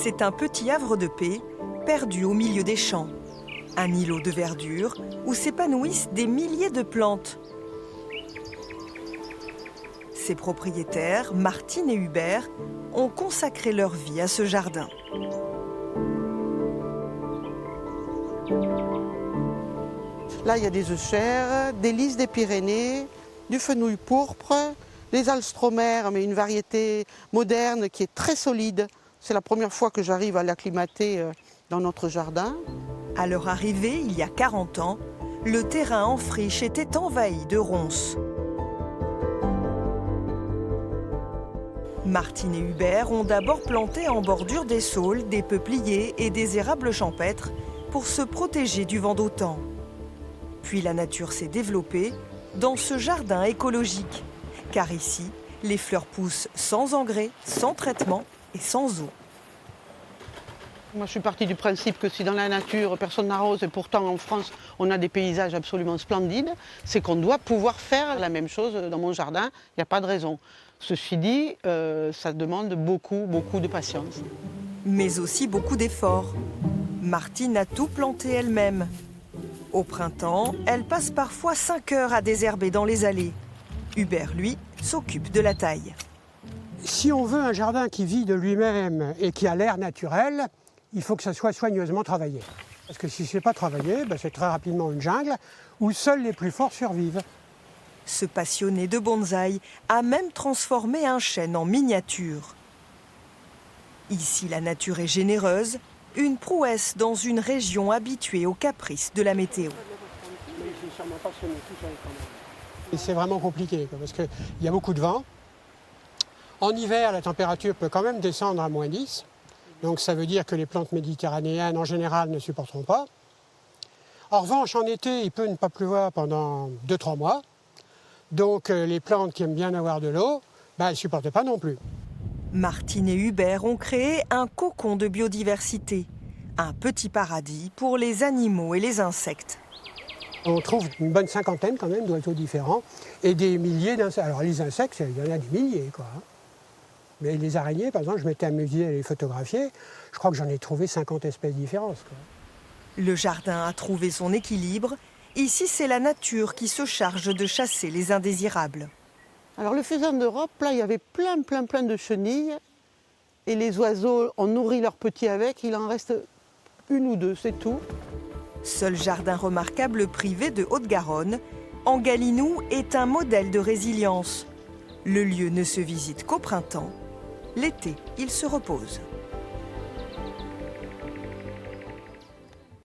C'est un petit havre de paix, perdu au milieu des champs. Un îlot de verdure où s'épanouissent des milliers de plantes. Ses propriétaires, Martine et Hubert, ont consacré leur vie à ce jardin. Là, il y a des euchères, des lys des Pyrénées, du fenouil pourpre, des alstromères, mais une variété moderne qui est très solide. C'est la première fois que j'arrive à l'acclimater dans notre jardin. À leur arrivée, il y a 40 ans, le terrain en friche était envahi de ronces. Martine et Hubert ont d'abord planté en bordure des saules, des peupliers et des érables champêtres pour se protéger du vent d'automne. Puis la nature s'est développée dans ce jardin écologique, car ici, les fleurs poussent sans engrais, sans traitement et sans eau. Moi, je suis partie du principe que si dans la nature, personne n'arrose, et pourtant en France, on a des paysages absolument splendides, c'est qu'on doit pouvoir faire la même chose dans mon jardin, il n'y a pas de raison. Ceci dit, ça demande beaucoup de patience. Mais aussi beaucoup d'efforts. Martine a tout planté elle-même. Au printemps, elle passe parfois 5 heures à désherber dans les allées. Hubert, lui, s'occupe de la taille. Si on veut un jardin qui vit de lui-même et qui a l'air naturel, il faut que ça soit soigneusement travaillé. Parce que si ce n'est pas travaillé, c'est très rapidement une jungle où seuls les plus forts survivent. Ce passionné de bonsaï a même transformé un chêne en miniature. Ici, la nature est généreuse, une prouesse dans une région habituée aux caprices de la météo. C'est vraiment compliqué parce qu'il y a beaucoup de vent. En hiver, la température peut quand même descendre à -10. Donc ça veut dire que les plantes méditerranéennes, en général, ne supporteront pas. En revanche, en été, il peut ne pas pleuvoir pendant 2-3 mois. Donc les plantes qui aiment bien avoir de l'eau, elles ne supportent pas non plus. Martine et Hubert ont créé un cocon de biodiversité, un petit paradis pour les animaux et les insectes. On trouve une bonne cinquantaine quand même d'oiseaux différents et des milliers d'insectes. Alors les insectes, il y en a des milliers, quoi. Mais les araignées, par exemple, je m'étais amusé à les photographier. Je crois que j'en ai trouvé 50 espèces différentes, quoi. Le jardin a trouvé son équilibre. Ici, c'est la nature qui se charge de chasser les indésirables. Alors le faisan d'Europe, là, il y avait plein de chenilles. Et les oiseaux ont nourri leurs petits avec. Il en reste 1 ou 2, c'est tout. Seul jardin remarquable privé de Haute-Garonne, Angalinoux est un modèle de résilience. Le lieu ne se visite qu'au printemps. L'été, il se repose.